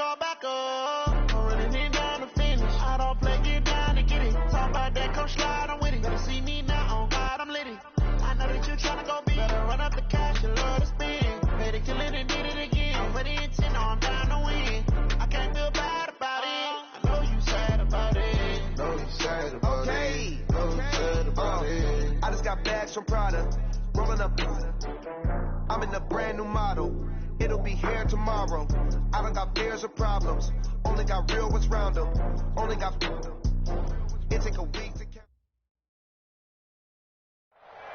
fall back up. I'm running in down to finish. I don't play, get down to get it. Talk about that, come slide, I'm with it. Better see me now, on God, I'm litty. I know that you tryna go big. Better run up the cash, you love to spin. Made it, kill it, and did it again. I'm ready and 10, I'm down to win. I can't feel bad about it. I know you sad about it. Know you sad about it. Know you sad about it. I just got bags from Prada. Rolling up. I'm in a brand new model. It'll be here tomorrow. I don't got fears or problems. Only got real ones round them. Only got. It take a week to count.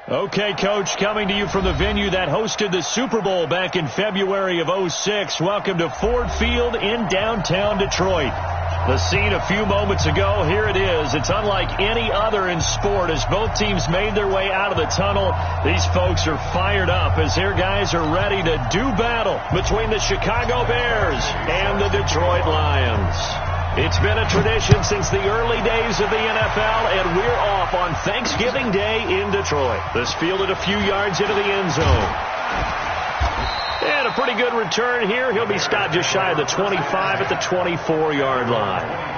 Okay, Coach, coming to you from the venue that hosted the Super Bowl back in February of '06. Welcome to Ford Field in downtown Detroit. The scene a few moments ago, here it is. It's unlike any other in sport as both teams made their way out of the tunnel. These folks are fired up as their guys are ready to do battle between the Chicago Bears and the Detroit Lions. It's been a tradition since the early days of the NFL, and we're off on Thanksgiving Day in Detroit. This fielded a few yards into the end zone. And a pretty good return here. He'll be stopped just shy of the 25 at the 24-yard line.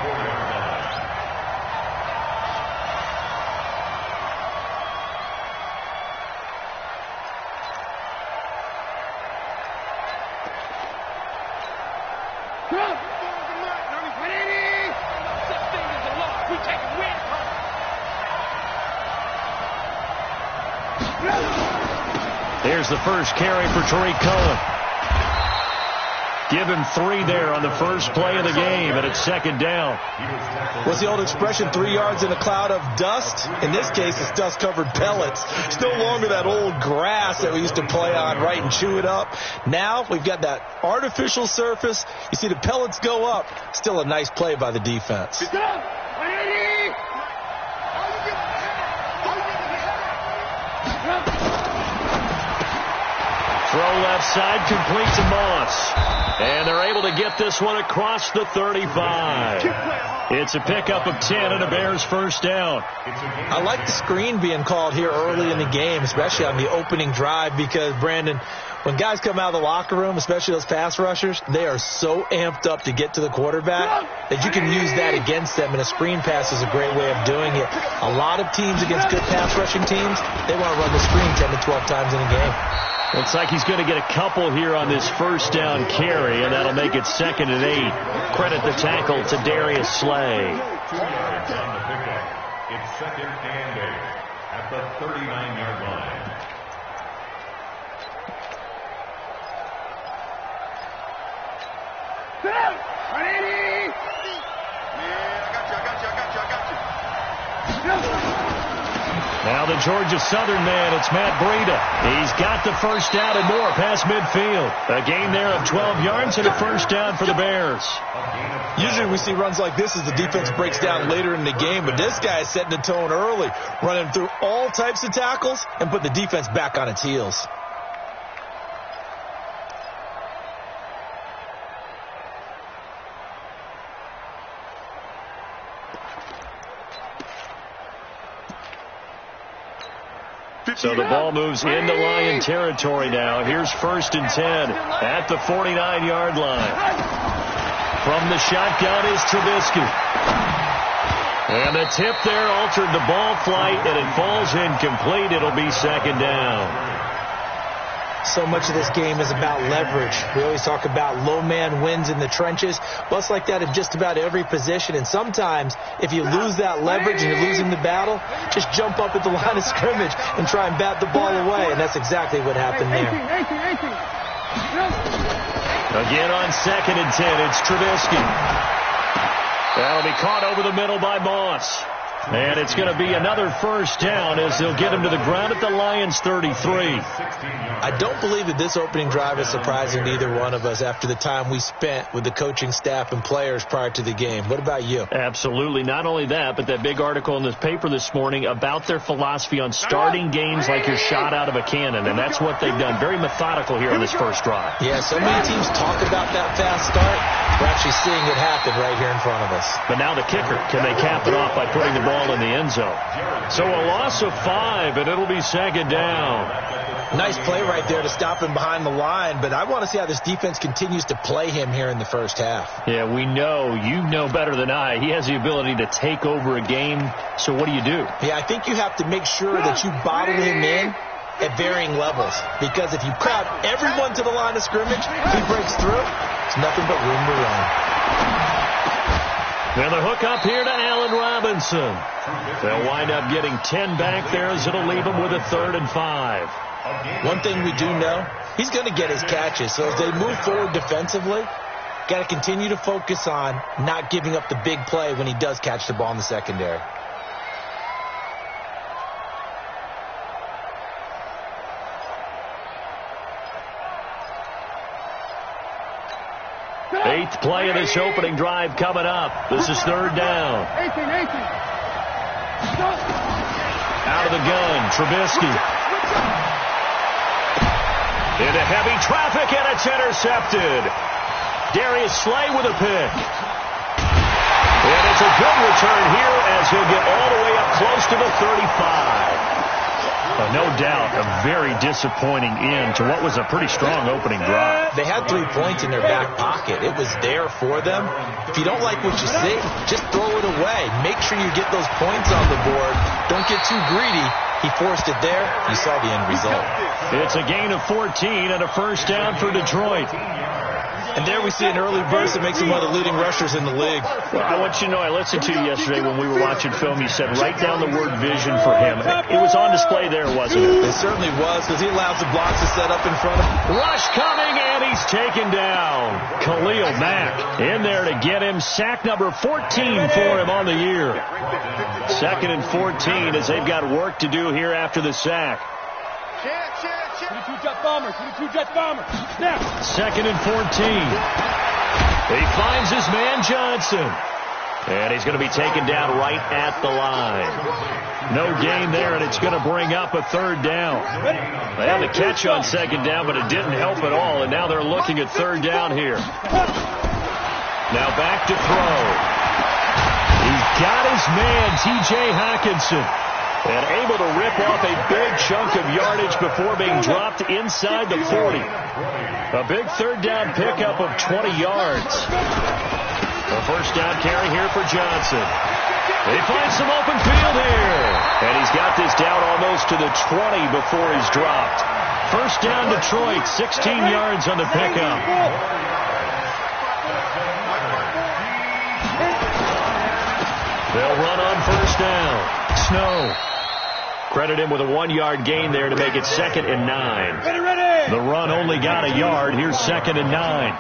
Here's the first carry for Tariq Cohen. Give him 3 there on the first play of the game, and it's second down. What's the old expression, 3 yards in a cloud of dust? In this case, it's dust-covered pellets. It's no longer that old grass that we used to play on, right, and chew it up. Now we've got that artificial surface. You see the pellets go up. Still a nice play by the defense. Throw left side, complete to Moss. And they're able to get this one across the 35. It's a pickup of 10 and a Bears first down. I like the screen being called here early in the game, especially on the opening drive, because, Brandon, when guys come out of the locker room, especially those pass rushers, they are so amped up to get to the quarterback that you can use that against them, and a screen pass is a great way of doing it. A lot of teams against good pass rushing teams, they want to run the screen 10 to 12 times in a game. Looks like he's going to get a couple here on this first down carry, and that'll make it 2nd and 8. Credit the tackle to Darius Slay. 2 yards on the pickup. It's 2nd and 8 at the 39-yard line. Now the Georgia Southern man, it's Matt Breida. He's got the first down and more past midfield. A gain there of 12 yards and a first down for the Bears. Usually we see runs like this as the defense breaks down later in the game, but this guy is setting the tone early, running through all types of tackles and put the defense back on its heels. So the ball moves into Lion territory now. Here's 1st and 10 at the 49-yard line. From the shotgun is Trubisky. And the tip there altered the ball flight, and it falls incomplete. It'll be 2nd down. So much of this game is about leverage. We always talk about low man wins in the trenches. Well, it's like that in just about every position. And sometimes, if you lose that leverage and you're losing the battle, just jump up at the line of scrimmage and try and bat the ball away. And that's exactly what happened there. Again on 2nd and 10, it's Trubisky. That'll be caught over the middle by Moss. And it's going to be another first down as they'll get him to the ground at the Lions 33. I don't believe that this opening drive is surprising to either one of us after the time we spent with the coaching staff and players prior to the game. What about you? Absolutely. Not only that, but that big article in the paper this morning about their philosophy on starting games like you're shot out of a cannon, and that's what they've done. Very methodical here on this first drive. Yeah, so many teams talk about that fast start. We're actually seeing it happen right here in front of us. But now the kicker, can they cap it off by putting the ball in the end zone? So a loss of 5, and it'll be second down. Nice play right there to stop him behind the line, but I want to see how this defense continues to play him here in the first half. Yeah, we know. You know better than I. He has the ability to take over a game, so what do you do? Yeah, I think you have to make sure that you bottle him in at varying levels, because if you crowd everyone to the line of scrimmage, he breaks through, it's nothing but room to run. And the hook up here to Allen Robinson. They'll wind up getting 10 back there as it'll leave him with a 3rd and 5. One thing we do know, he's going to get his catches. So as they move forward defensively, got to continue to focus on not giving up the big play when he does catch the ball in the secondary. Eighth play of this opening drive coming up. This is 3rd down. 18. Out of the gun, Trubisky. Into heavy traffic, and it's intercepted. Darius Slay with a pick. And it's a good return here as he'll get all the way up close to the 35. No doubt, a very disappointing end to what was a pretty strong opening drive. They had 3 points in their back pocket. It was there for them. If you don't like what you see, just throw it away. Make sure you get those points on the board. Don't get too greedy. He forced it there. You saw the end result. It's a gain of 14 and a first down for Detroit. And there we see an early burst that makes him one of the leading rushers in the league. Well, I want you to know, I listened to you yesterday when we were watching film. You said write down the word vision for him. It was on display there, wasn't it? It certainly was, because he allows the blocks to set up in front of him. Rush coming, and he's taken down. Khalil Mack in there to get him. Sack number 14 for him on the year. 2nd and 14 as they've got work to do here after the sack. 22 Jet Bombers. Now. 2nd and 14. He finds his man Johnson. And he's going to be taken down right at the line. No gain there, and it's going to bring up a 3rd down. They had the catch on 2nd down, but it didn't help at all, and now they're looking at 3rd down here. Now back to throw. He's got his man, T.J. Hockenson. And able to rip off a big chunk of yardage before being dropped inside the 40. A big 3rd down pickup of 20 yards. A first down carry here for Johnson. He finds some open field here. And he's got this down almost to the 20 before he's dropped. First down Detroit, 16 yards on the pickup. They'll run on first down. Snow. Credit him with a 1-yard gain there to make it 2nd and 9. The run only got a yard. Here's 2nd and 9.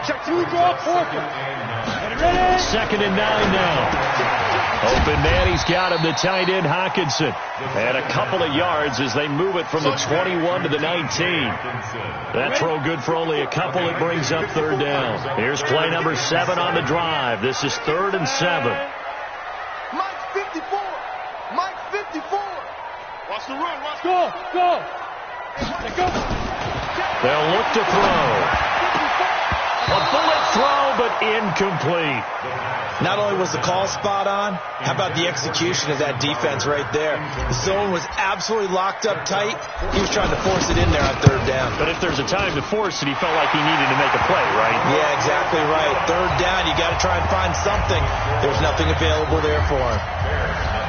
Check 2 draw 2nd and 9 now. Open man, he's got him, the tight end Hockenson. And a couple of yards as they move it from the 21 to the 19. That throw good for only a couple. It brings up 3rd down. Here's play number 7 on the drive. This is 3rd and 7. Mike 54. Mike 54. Watch the run. Watch. Go. They'll look to throw. A bullet throw, but incomplete. Not only was the call spot on, how about the execution of that defense right there? The zone was absolutely locked up tight. He was trying to force it in there on 3rd down. But if there's a time to force it, he felt like he needed to make a play, right? Yeah, exactly right. 3rd down, you got to try and find something. There's nothing available there for him.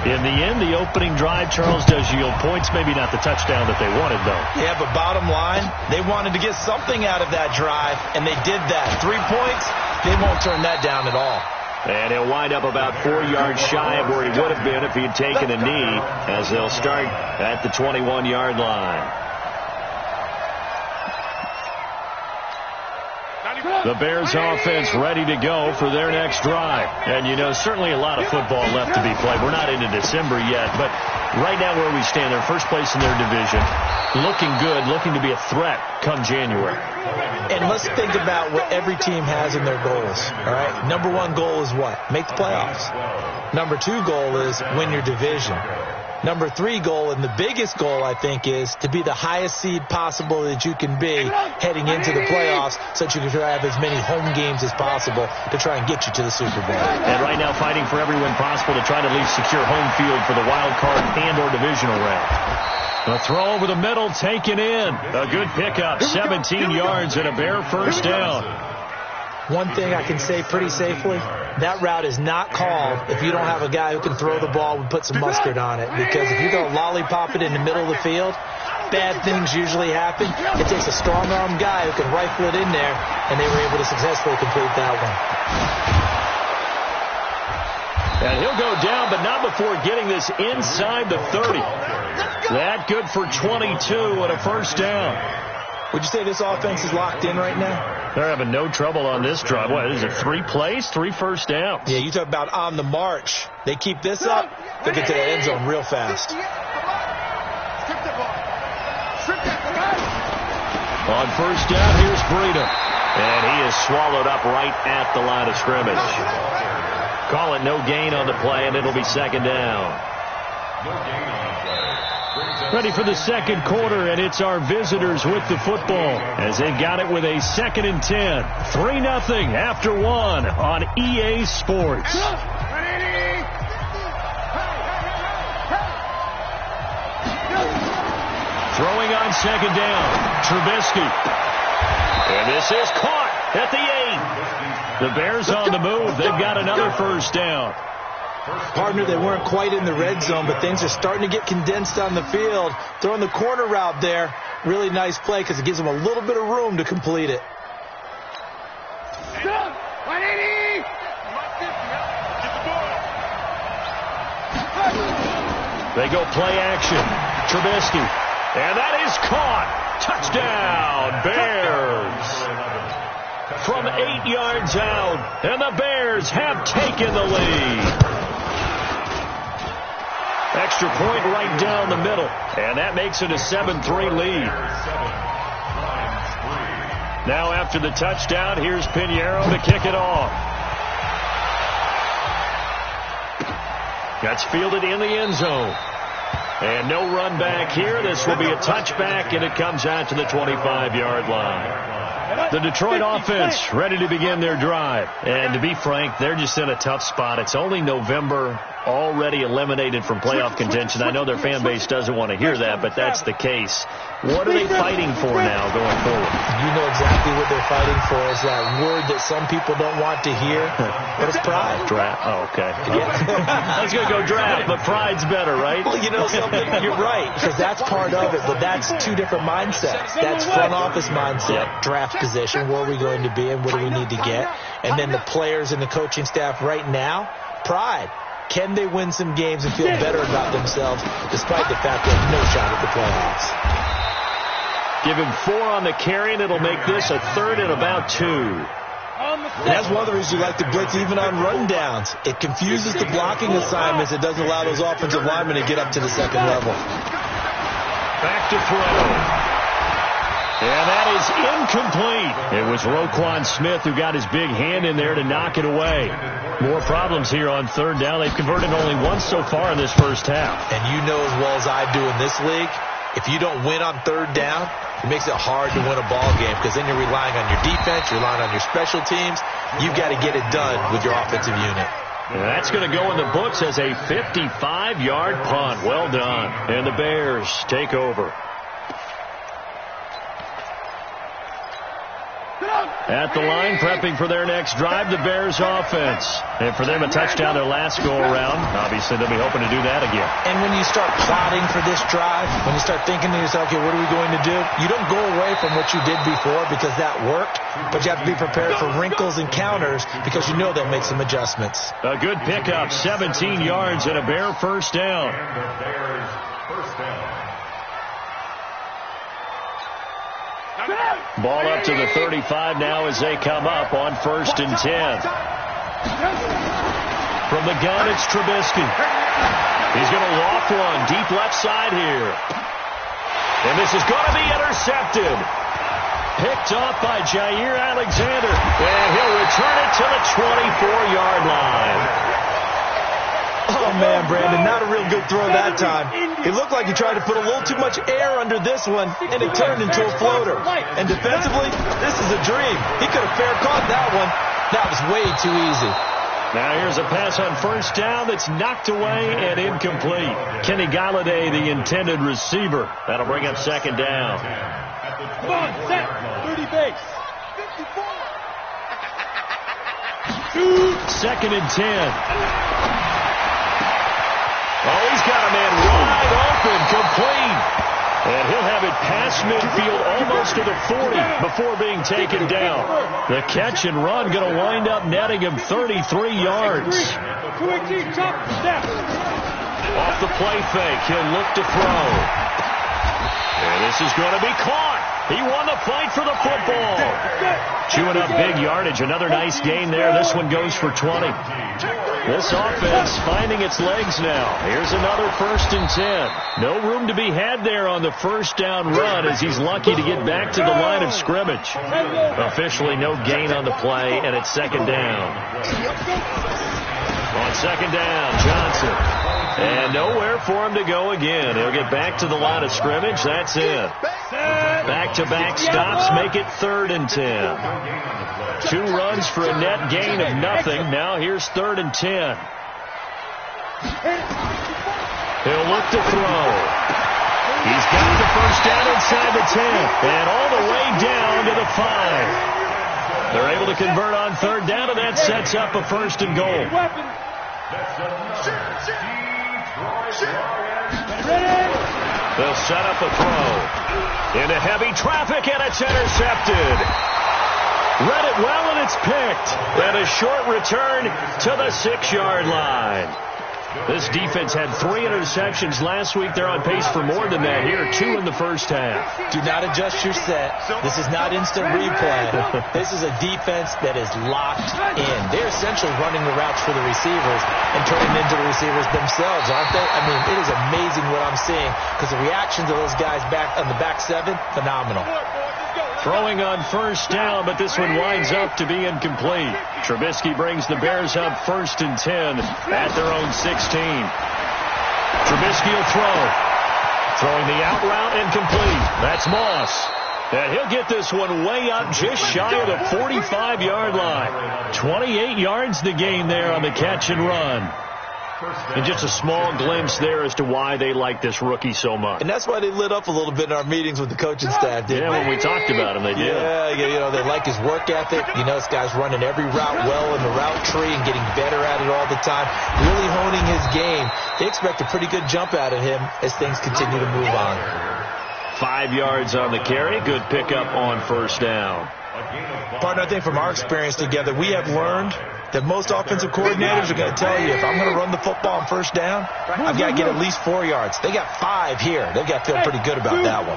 In the end, the opening drive, Charles, does yield points. Maybe not the touchdown that they wanted, though. Yeah, but bottom line, they wanted to get something out of that drive, and they did that. 3 points, they won't turn that down at all. And he'll wind up about 4 yards shy of where he would have been if he had taken a knee, as they'll start at the 21-yard line. The Bears offense ready to go for their next drive. And, you know, certainly a lot of football left to be played. We're not into December yet, but right now where we stand, they're first place in their division. Looking good, looking to be a threat come January. And let's think about what every team has in their goals, all right? Number 1 goal is what? Make the playoffs. Number 2 goal is win your division. Number 3 goal, and the biggest goal, I think, is to be the highest seed possible that you can be heading into the playoffs so that you can have as many home games as possible to try and get you to the Super Bowl. And right now fighting for every win possible to try to at least secure home field for the wild card and or divisional round. A throw over the middle, taken in. A good pickup, 17 yards and a Bear first down. One thing I can say pretty safely, that route is not called if you don't have a guy who can throw the ball and put some mustard on it. Because if you go lollipop it in the middle of the field, bad things usually happen. It takes a strong-arm guy who can rifle it in there, and they were able to successfully complete that one. And he'll go down, but not before getting this inside the 30. That good for 22 and a first down. Would you say this offense is locked in right now? They're having no trouble on this drive. What is it, 3 plays, 3 first downs? Yeah, you talk about on the march. They keep this up, they'll get to the end zone real fast. On first down, here's Breida. And he is swallowed up right at the line of scrimmage. Call it no gain on the play, and it'll be second down. Ready for the second quarter, and it's our visitors with the football as they've got it with a 2nd and 10. 3-0 after 1 on EA Sports. Throwing on second down, Trubisky. And this is caught at the 8. The Bears on the move. They've got another first down. Partner, they weren't quite in the red zone, but things are starting to get condensed on the field. Throwing the corner route there, really nice play because it gives them a little bit of room to complete it. They go play action. Trubisky. And that is caught. Touchdown, Bears. From 8 yards out, and the Bears have taken the lead. Extra point right down the middle, and that makes it a 7-3 lead. Now after the touchdown, here's Pinheiro to kick it off. That's fielded in the end zone. And no run back here. This will be a touchback, and it comes out to the 25-yard line. The Detroit offense ready to begin their drive. And to be frank, they're just in a tough spot. It's only November, already eliminated from playoff contention. I know their fan base doesn't want to hear that, but that's the case. What are they fighting for now going forward? You know exactly what they're fighting for. Is that word that some people don't want to hear, but it's pride. Draft. Oh, okay. Yeah. I was going to go draft, but pride's better, right? Well, you know something? You're right, because that's part of it, but that's 2 different mindsets. That's front office mindset, draft position, where are we going to be and what do we need to get? And then the players and the coaching staff right now, pride. Can they win some games and feel better about themselves despite the fact they have no shot at the playoffs? Give him 4 on the carry, and it'll make this a 3rd and about 2. And that's one of the reasons you like to blitz even on rundowns. It confuses the blocking assignments. It doesn't allow those offensive linemen to get up to the second level. Back to throw. And that is incomplete. It was Roquan Smith who got his big hand in there to knock it away. More problems here on 3rd down. They've converted only once so far in this first half. And you know as well as I do in this league, if you don't win on 3rd down, it makes it hard to win a ball game because then you're relying on your defense, you're relying on your special teams. You've got to get it done with your offensive unit. And that's going to go in the books as a 55-yard punt. Well done. And the Bears take over. At the line, prepping for their next drive, the Bears offense. And for them, a touchdown their last go-around. Obviously, they'll be hoping to do that again. And when you start plotting for this drive, when you start thinking to yourself, okay, what are we going to do? You don't go away from what you did before because that worked, but you have to be prepared for wrinkles and counters because you know they'll make some adjustments. A good pickup, 17 yards and a Bear first down. Ball up to the 35 now as they come up on 1st and 10. From the gun, it's Trubisky. He's going to loft one deep left side here. And this is going to be intercepted. Picked off by Jair Alexander. And he'll return it to the 24-yard line. Oh, Oh, man, Brandon, not a real good throw that time. It looked like he tried to put a little too much air under this one, and it turned into a floater. And defensively, this is a dream. He could have fair caught that one. That was way too easy. Now here's a pass on first down that's knocked away and incomplete. Kenny Galladay, the intended receiver. That'll bring up second down. Come on, set. 30 base. 54. Second and 10. Oh, he's got a man wide open, complete. And he'll have it past midfield almost to the 40 before being taken down. The catch and run going to wind up netting him 33 yards. Off the play fake, he'll look to throw. And this is going to be caught. He won the fight for the football. Chewing up big yardage. Another nice gain there. This one goes for 20. This offense finding its legs now. Here's another first and 10. No room to be had there on the first down run as he's lucky to get back to the line of scrimmage. Officially no gain on the play, and it's second down. On second down, Johnson. And nowhere for him to go again. He'll get back to the line of scrimmage. That's it. Back-to-back stops make it third and 10. 2 runs for a net gain of nothing. Now here's third and 10. He'll look to throw. He's got the first down inside the 10. And all the way down to the 5. They're able to convert on third down, and that sets up a first and goal. They'll set up a throw. Into heavy traffic, and it's intercepted. Read it well, and it's picked. And a short return to the 6-yard line. This defense had 3 interceptions last week. They're on pace for more than that here. 2 in the first half. Do not adjust your set. This is not instant replay. This is a defense that is locked in. They're essentially running the routes for the receivers and turning into the receivers themselves, aren't they? I mean, it is amazing what I'm seeing because the reactions of those guys back on the back 7, phenomenal. Throwing on first down, but this one winds up to be incomplete. Trubisky brings the Bears up first and 10 at their own 16. Trubisky will throw. Throwing the out route incomplete. That's Moss. And he'll get this one way up just shy of the 45-yard line. 28 yards the gain there on the catch and run. And just a small glimpse there as to why they like this rookie so much. And that's why they lit up a little bit in our meetings with the coaching staff, didn't they? Yeah, when we talked about him, they did. Yeah, you know, they like his work ethic. You know, this guy's running every route well in the route tree and getting better at it all the time, really honing his game. They expect a pretty good jump out of him as things continue to move on. 5 yards on the carry. Good pickup on first down. Partner, I think from our experience together, we have learned that most offensive coordinators are going to tell you, if I'm going to run the football on first down, I've got to get at least 4 yards. They got 5 here. They've got to feel pretty good about that one.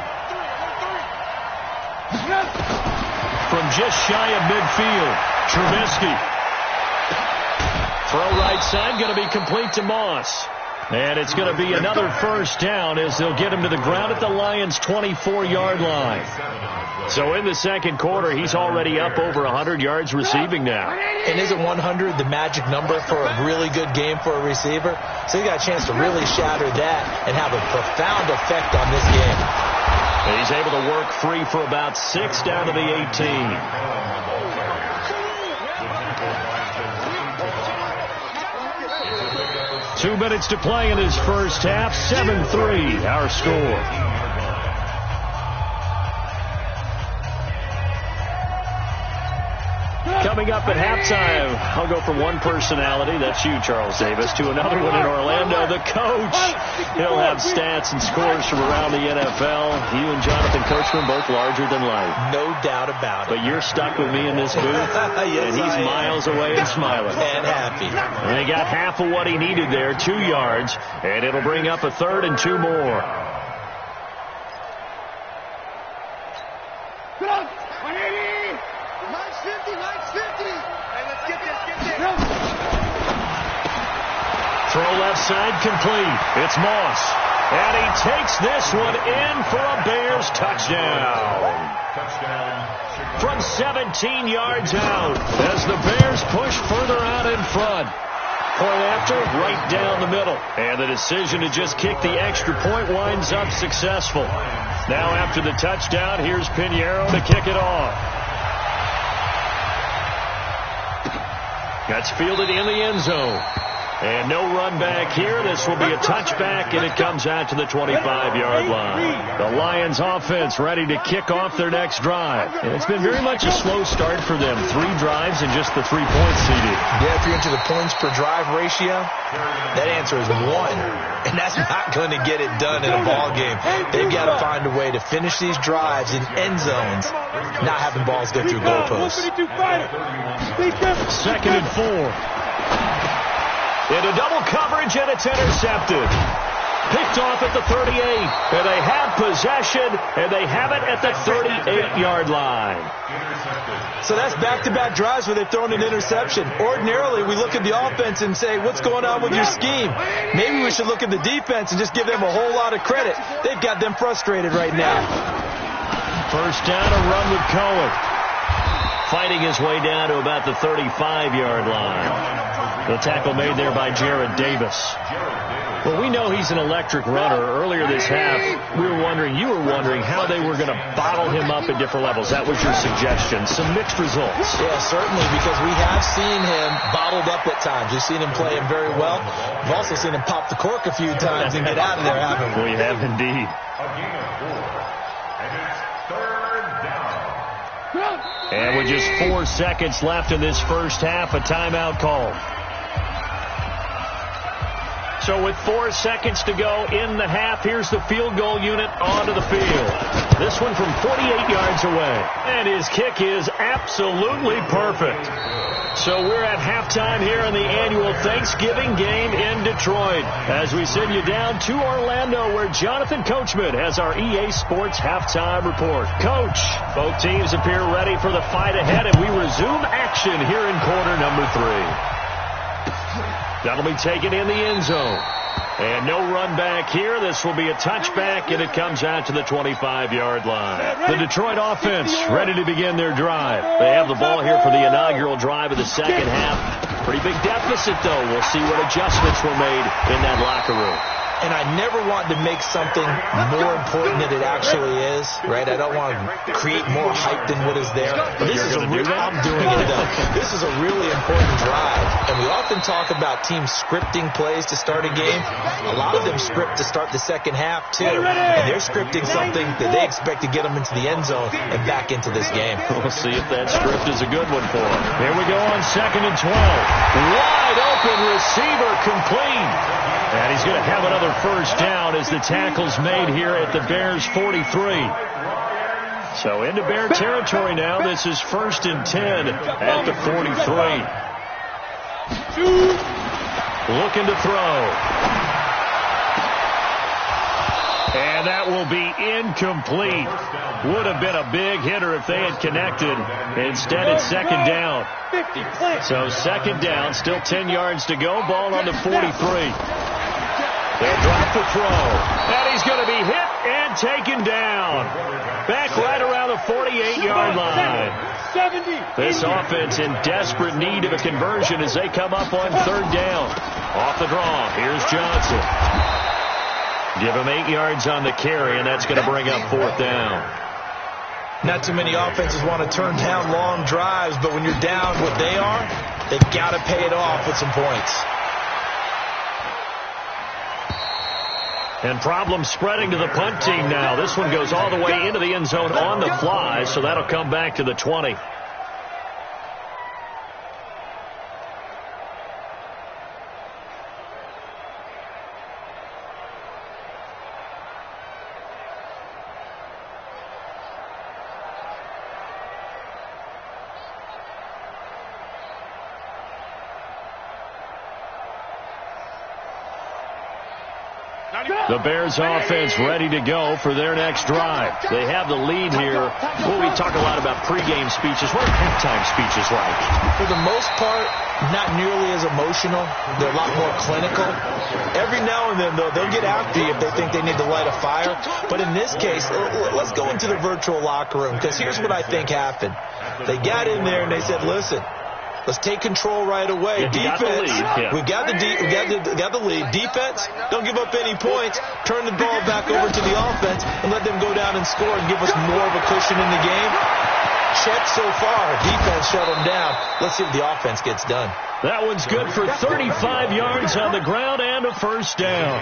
From just shy of midfield, Trubisky. Throw right side, going to be complete to Moss. And it's going to be another first down as they'll get him to the ground at the Lions' 24-yard line. So in the second quarter, he's already up over 100 yards receiving now. And isn't 100 the magic number for a really good game for a receiver? So he got a chance to really shatter that and have a profound effect on this game. And he's able to work free for about 6 down to the 18. Two minutes to play in his first half. 7-3, our score. Coming up at halftime, I'll go from one personality, that's you, Charles Davis, to another one in Orlando, the coach. He'll have stats and scores from around the NFL. You and Jonathan Coachman, both larger than life. No doubt about it. But you're stuck with me in this booth, yes, and he's miles away and smiling. And happy. And he got half of what he needed there, 2 yards, and it'll bring up a third and 2 more. Throw left side complete. It's Moss. And he takes this one in for a Bears touchdown. From 17 yards out as the Bears push further out in front. Point after, right down the middle. And the decision to just kick the extra point winds up successful. Now after the touchdown, here's Pinheiro to kick it off. That's fielded in the end zone. And no run back here. This will be a touchback, and it comes out to the 25-yard line. The Lions offense ready to kick off their next drive. And it's been very much a slow start for them. 3 drives and just the 3 points seeded. Yeah, if you're into the points per drive ratio, that answer is 1. And that's not going to get it done in a ball game. They've got to find a way to finish these drives in end zones, not having balls go through goalposts. 2nd and 4. Into double coverage, and it's intercepted. Picked off at the 38. And they have possession, and they have it at the 38-yard line. So that's back-to-back drives where they've thrown an interception. Ordinarily, we look at the offense and say, what's going on with your scheme? Maybe we should look at the defense and just give them a whole lot of credit. They've got them frustrated right now. First down, a run with Cohen. Fighting his way down to about the 35-yard line. The tackle made there by Jared Davis. Well, we know he's an electric runner. Earlier this half, you were wondering how they were going to bottle him up at different levels. That was your suggestion. Some mixed results. Yeah, certainly, because we have seen him bottled up at times. We've seen him play him very well. We've also seen him pop the cork a few times and get out of there, haven't we? We have indeed. A gain of 4. And it's 3rd down. And with just 4 seconds left in this first half, a timeout call. So with 4 seconds to go in the half, here's the field goal unit onto the field. This one from 48 yards away. And his kick is absolutely perfect. So we're at halftime here in the annual Thanksgiving game in Detroit, as we send you down to Orlando, where Jonathan Coachman has our EA Sports halftime report. Coach, both teams appear ready for the fight ahead, and we resume action here in quarter number 3. That'll be taken in the end zone. And no run back here. This will be a touchback, and it comes out to the 25-yard line. The Detroit offense ready to begin their drive. They have the ball here for the inaugural drive of the second half. Pretty big deficit, though. We'll see what adjustments were made in that locker room. And I never want to make something more important than it actually is, right? I don't want to create more hype than what is there. But this is I'm doing it, though. This is a really important drive. And we often talk about teams scripting plays to start a game. A lot of them script to start the second half, too. And they're scripting something that they expect to get them into the end zone and back into this game. We'll see if that script is a good one for them. Here we go on 2nd and 12. Wide open receiver complete. And he's going to have another first down as the tackle's made here at the Bears' 43. So into Bear territory now. This is 1st and 10 at the 43. Looking to throw. And that will be incomplete. Would have been a big hitter if they had connected. Instead, it's 2nd down. So 2nd down, still 10 yards to go. Ball on the 43. They'll drop the throw. And he's going to be hit and taken down. Back right around the 48-yard line. This offense in desperate need of a conversion as they come up on 3rd down. Off the draw. Here's Johnson. Give him 8 yards on the carry, and that's going to bring up 4th down. Not too many offenses want to turn down long drives, but when you're down what they are, they've got to pay it off with some points. And problems spreading to the punt team now. This one goes all the way into the end zone on the fly, so that'll come back to the 20. The Bears offense ready to go for their next drive. They have the lead here. Well, we talk a lot about pregame speeches. What are halftime speeches like? For the most part, not nearly as emotional. They're a lot more clinical. Every now and then, though, they'll get after you if they think they need to light a fire. But in this case, let's go into the virtual locker room, because here's what I think happened. They got in there and they said, listen, Let's take control right away. Defense, we got the lead. Defense, don't give up any points. Turn the ball back over to the offense and let them go down and score and give us more of a cushion in the game. Check so far. Defense shut them down. Let's see if the offense gets done. That one's good for 35 yards on the ground and a first down.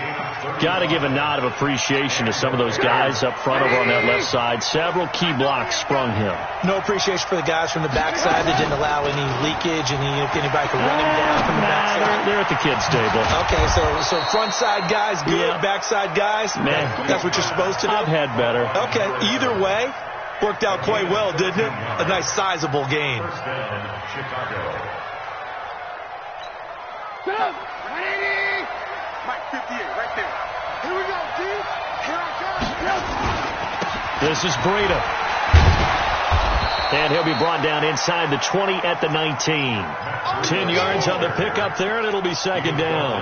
Got to give a nod of appreciation to some of those guys up front over on that left side. Several key blocks sprung him. No appreciation for the guys from the backside that didn't allow any leakage, and if anybody could run him down from the backside. They're at the kids' table. Okay, so front side guys good, backside guys, that's what you're supposed to do? I've had better. Okay, either way, worked out quite well, didn't it? A nice sizable gain. First down, Chicago. Mike 58, right there. Here we go, G. Here I come. This is Breida. And he'll be brought down inside the 20 at the 19. 10 yards on the pickup there, and it'll be second down.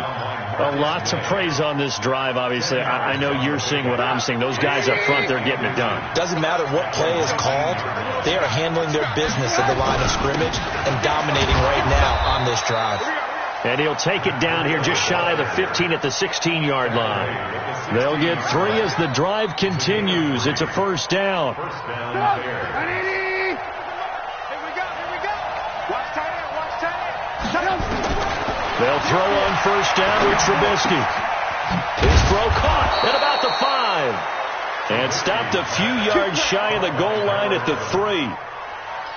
Well, lots of praise on this drive, obviously. I know you're seeing what I'm seeing. Those guys up front, they're getting it done. Doesn't matter what play is called. They are handling their business at the line of scrimmage and dominating right now on this drive. And he'll take it down here just shy of the 15 at the 16-yard line. They'll get 3 as the drive continues. It's a first down. Here we go. Watch tight end. They'll throw on first down with Trubisky. His throw caught at about the 5. And stopped a few yards shy of the goal line at the 3.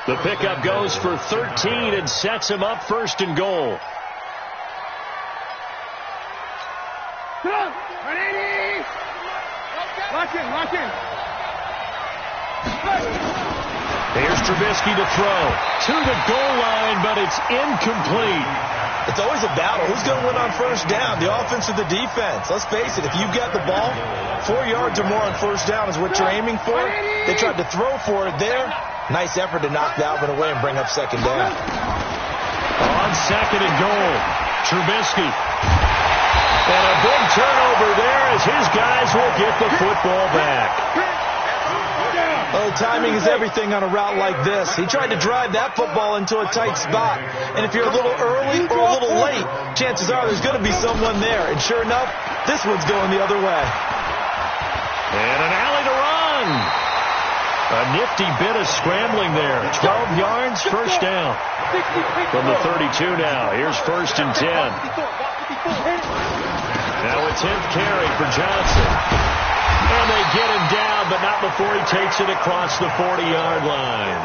The pickup goes for 13 and sets him up first and goal. Lock in. Here's Trubisky to throw. To the goal line, but it's incomplete. It's always a battle. Who's going to win on first down, the offense or the defense? Let's face it, if you've got the ball, 4 yards or more on first down is what you're aiming for. They tried to throw for it there. Nice effort to knock that one away and bring up second down. On second and goal, Trubisky. And a big turnover there as his guys will get the football back. Oh, timing is everything on a route like this. He tried to drive that football into a tight spot. And if you're a little early or a little late, chances are there's going to be someone there. And sure enough, this one's going the other way. And an alley to run. A nifty bit of scrambling there. 12 yards, first down. From the 32 now. Here's first and 10. Now a 10th carry for Johnson. And they get him down, but not before he takes it across the 40-yard line.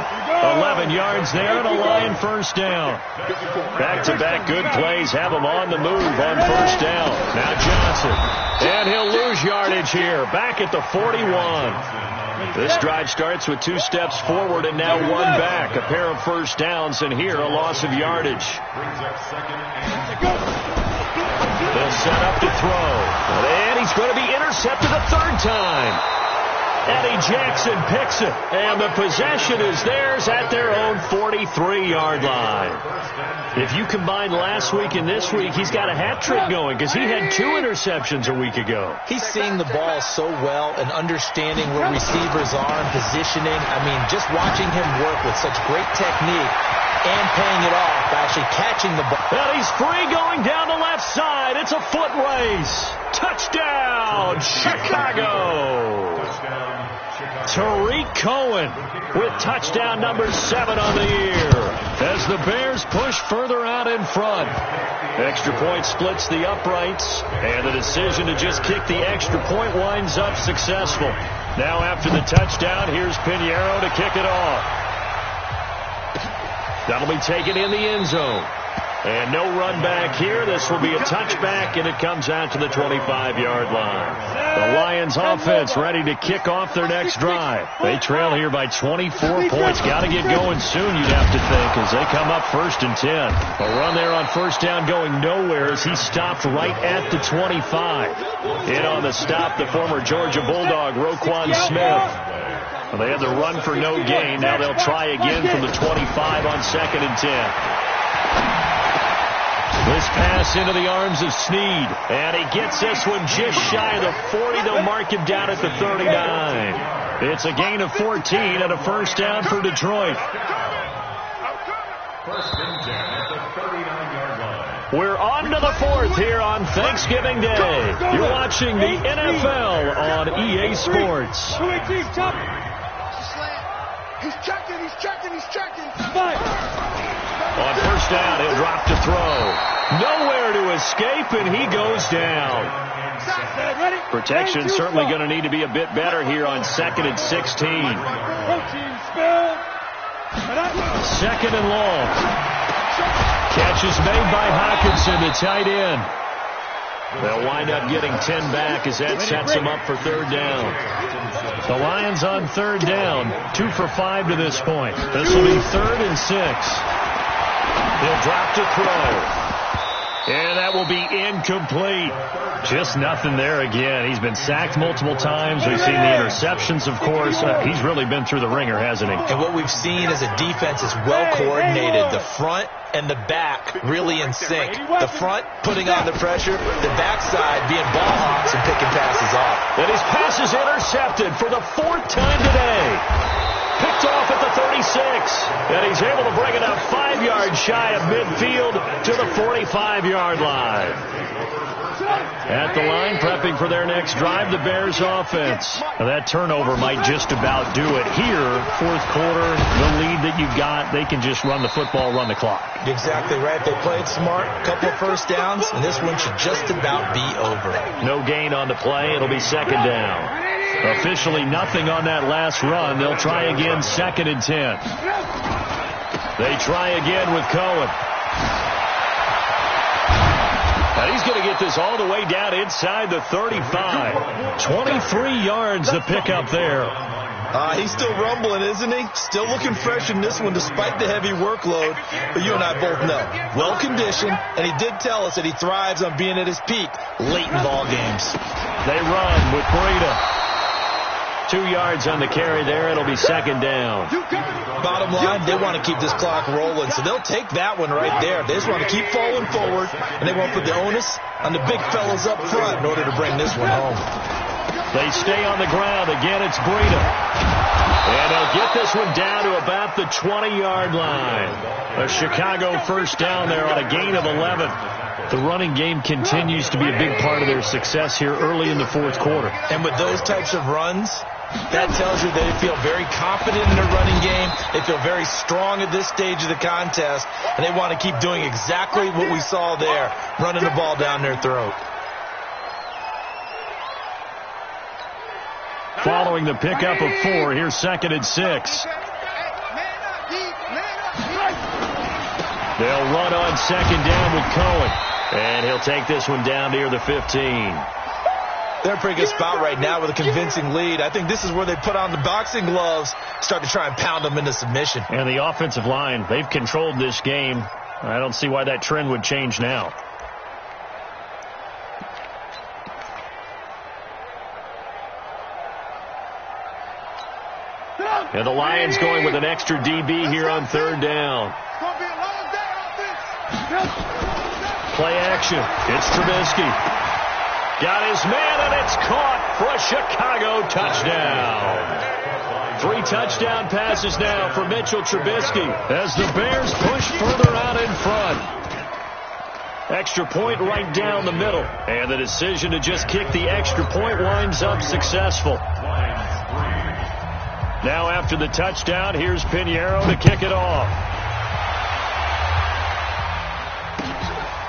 11 yards there and a Lion first down. Back-to-back good plays have him on the move on first down. Now Johnson. And he'll lose yardage here. Back at the 41. This drive starts with 2 steps forward and now 1 back. A pair of first downs, and here a loss of yardage. They'll set up to throw. And he's going to be intercepted a 3rd time. Eddie Jackson picks it. And the possession is theirs at their own 43-yard line. If you combine last week and this week, he's got a hat trick going because he had 2 interceptions a week ago. He's seeing the ball so well and understanding where receivers are and positioning. I mean, just watching him work with such great technique and paying it off by actually catching the ball. And he's free going down the left side. It's a foot race. Touchdown, Chicago. Tariq Cohen with touchdown number 7 on the year as the Bears push further out in front. Extra point splits the uprights, and the decision to just kick the extra point winds up successful. Now after the touchdown, here's Pinheiro to kick it off. That'll be taken in the end zone. And no run back here. This will be a touchback, and it comes out to the 25-yard line. The Lions offense ready to kick off their next drive. They trail here by 24 points. Got to get going soon, you'd have to think, as they come up 1st and 10. A run there on first down going nowhere as he stopped right at the 25. In on the stop, the former Georgia Bulldog, Roquan Smith. Well, they had the run for no gain. Now they'll try again from the 25 on 2nd and 10. This pass into the arms of Snead. And he gets this one just shy of the 40. They'll mark him down at the 39. It's a gain of 14 and a first down for Detroit. First and 10 at the 39-yard line. We're on to the fourth here on Thanksgiving Day. You're watching the NFL on EA Sports. He's checking. On first down, he'll drop to throw. Nowhere to escape, and he goes down. Protection certainly going to need to be a bit better here on 2nd and 16. Second and long. Catch is made by Hawkinson, the tight end. They'll wind up getting 10 back as that sets them up for third down. The Lions on third down, 2 for 5 to this point. This will be 3rd and 6. He'll drop to throw. And that will be incomplete. Just nothing there again. He's been sacked multiple times. We've seen the interceptions, of course. He's really been through the ringer, hasn't he? And what we've seen as a defense is well coordinated. The front and the back really in sync. The front putting on the pressure, the backside being ball hawks and picking passes off. And his pass is intercepted for the 4th time today. Picked off at the 36. And he's able to bring it up 5 yards shy of midfield to the 45-yard line. At the line, prepping for their next drive, the Bears offense. Now that turnover might just about do it here. 4th quarter, the lead that you've got, they can just run the football, run the clock. Exactly right. They played smart, couple of first downs, and this one should just about be over. No gain on the play. It'll be 2nd down. Officially nothing on that last run. They'll try again, 2nd and 10. They try again with Cohen. Now he's going to get this all the way down inside the 35. 23 yards to pick up there. He's still rumbling, isn't he? Still looking fresh in this one despite the heavy workload. But you and I both know, well-conditioned, and he did tell us that he thrives on being at his peak late in ball games. They run with Breida. 2 yards on the carry there. It'll be 2nd down. Bottom line, they want to keep this clock rolling, so they'll take that one right there. They just want to keep falling forward, and they want to put the onus on the big fellas up front in order to bring this one home. They stay on the ground. Again, it's Breida. And they'll get this one down to about the 20-yard line. A Chicago first down there on a gain of 11. The running game continues to be a big part of their success here early in the 4th quarter. And with those types of runs, that tells you they feel very confident in their running game. They feel very strong at this stage of the contest, and they want to keep doing exactly what we saw there, running the ball down their throat. Following the pickup of 4, here's 2nd and 6. They'll run on 2nd down with Cohen, and he'll take this one down near the 15. They're in a pretty good spot right now with a convincing lead. I think this is where they put on the boxing gloves, start to try and pound them into submission. And the offensive line, they've controlled this game. I don't see why that trend would change now. And the Lions going with an extra DB here on 3rd down. Play action. It's Trubisky. Got his man, and it's caught for a Chicago touchdown. 3 touchdown passes now for Mitchell Trubisky as the Bears push further out in front. Extra point right down the middle. And the decision to just kick the extra point winds up successful. Now after the touchdown, here's Pinheiro to kick it off.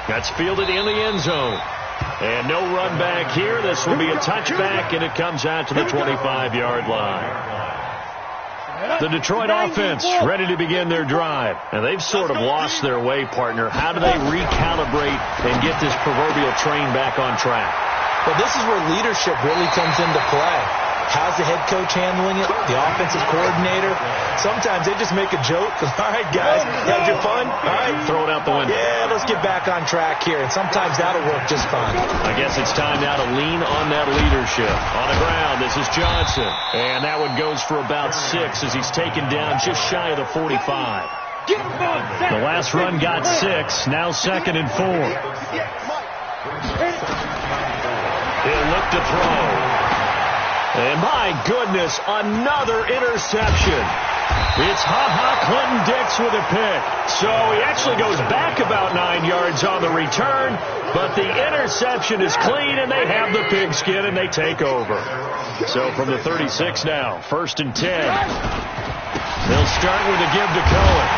That's fielded in the end zone. And no run back here. This will be a touchback, and it comes out to the 25-yard line. The Detroit offense ready to begin their drive. And they've sort of lost their way, partner. How do they recalibrate and get this proverbial train back on track? Well, this is where leadership really comes into play. How's the head coach handling it? The offensive coordinator? Sometimes they just make a joke. All right, guys, had your fun? All right. Throw it out the window. Yeah, let's get back on track here. And sometimes that'll work just fine. I guess it's time now to lean on that leadership. On the ground, this is Johnson. And that one goes for about 6 as he's taken down just shy of the 45. The last run got 6. Now 2nd and 4. He'll look to throw. And my goodness, another interception. It's Clinton-Dix with a pick. So he actually goes back about 9 yards on the return, but the interception is clean, and they have the pigskin, and they take over. So from the 36 now, 1st and 10. They'll start with a give to Cohen.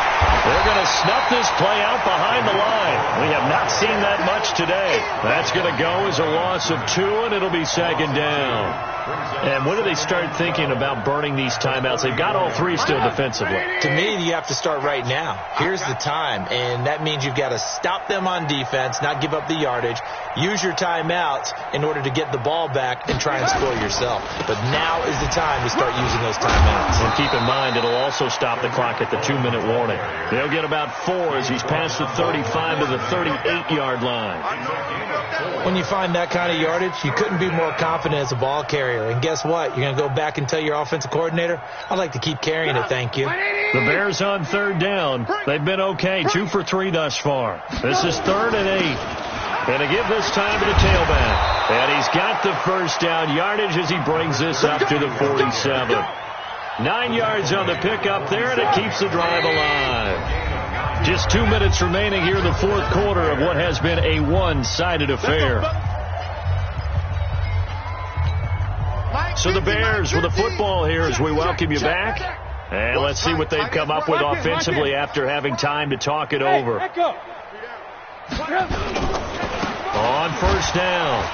They're going to snuff this play out behind the line. We have not seen that much today. That's going to go as a loss of 2, and it'll be 2nd down. And when do they start thinking about burning these timeouts? They've got all 3 still defensively. To me, you have to start right now. Here's the time, and that means you've got to stop them on defense, not give up the yardage, use your timeouts in order to get the ball back and try and score yourself. But now is the time to start using those timeouts. And keep in mind, it'll also stop the clock at the 2-minute warning. They'll get about 4 as he's past the 35 to the 38-yard line. When you find that kind of yardage, you couldn't be more confident as a ball carrier. And guess what? You're going to go back and tell your offensive coordinator, I'd like to keep carrying it, thank you. The Bears on 3rd down. They've been okay, 2 for 3 thus far. This is 3rd and 8. And to give this time to the tailback. And he's got the 1st down yardage as he brings this up to the 47. 9 yards on the pickup there, and it keeps the drive alive. Just 2 minutes remaining here in the 4th quarter of what has been a one-sided affair. So the Bears with the football here as we welcome you back. And let's see what they've come up with offensively after having time to talk it over. On 1st down,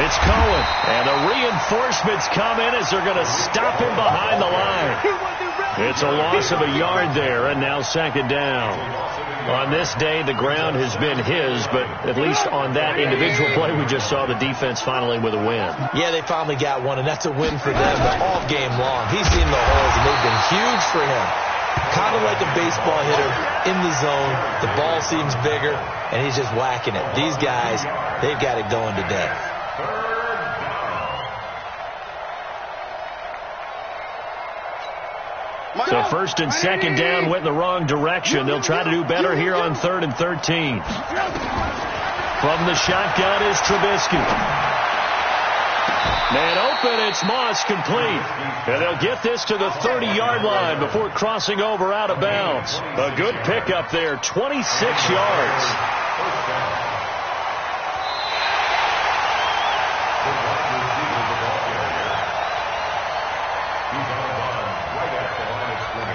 it's Cohen. And the reinforcements come in as they're going to stop him behind the line. It's a loss of a yard there, and now 2nd down. On this day, the ground has been his, but at least on that individual play, we just saw the defense finally with a win. Yeah, they finally got one, and that's a win for them all game long. He's seen the holes, and they've been huge for him. Kind of like a baseball hitter in the zone. The ball seems bigger, and he's just whacking it. These guys, they've got it going today. So 1st and 2nd down went in the wrong direction. They'll try to do better here on 3rd and 13. From the shotgun is Trubisky. Man open, it's Moss complete. And they'll get this to the 30-yard line before crossing over out of bounds. A good pickup there, 26 yards.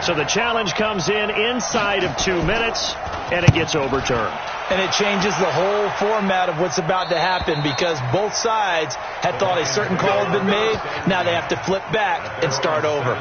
So the challenge comes in inside of 2 minutes, and it gets overturned. And it changes the whole format of what's about to happen because both sides had thought a certain call had been made. Now they have to flip back and start over.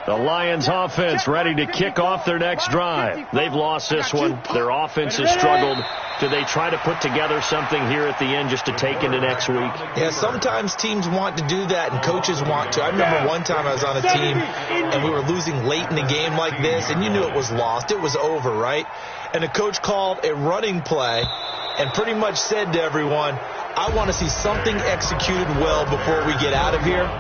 The Lions offense ready to kick off their next drive. They've lost this one. Their offense has struggled. Do they try to put together something here at the end just to take into next week? Yeah, sometimes teams want to do that and coaches want to. I remember one time I was on a team and we were losing late in a game like this and you knew it was lost. It was over, right? And the coach called a running play and pretty much said to everyone, I want to see something executed well before we get out of here.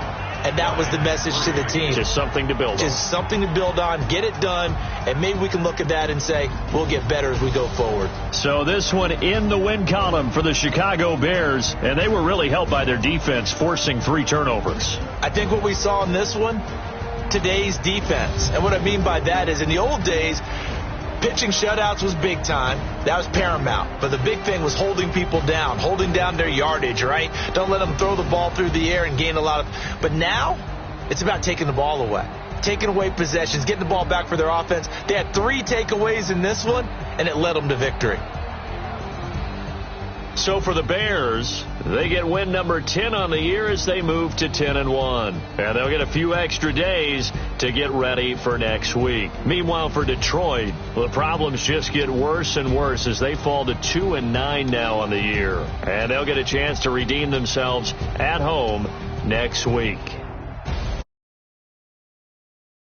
And that was the message to the team. Just something to build on. Just something to build on, get it done, and maybe we can look at that and say, we'll get better as we go forward. So this one in the win column for the Chicago Bears, and they were really helped by their defense, forcing 3 turnovers. I think what we saw in this one, today's defense. And what I mean by that is in the old days, pitching shutouts was big time. That was paramount. But the big thing was holding people down, holding down their yardage, right? Don't let them throw the ball through the air and gain a lot of... But now, it's about taking the ball away. Taking away possessions, getting the ball back for their offense. They had 3 takeaways in this one, and it led them to victory. So for the Bears, they get win number 10 on the year as they move to 10-1. And they'll get a few extra days to get ready for next week. Meanwhile, for Detroit, the problems just get worse and worse as they fall to 2-9 now on the year. And they'll get a chance to redeem themselves at home next week.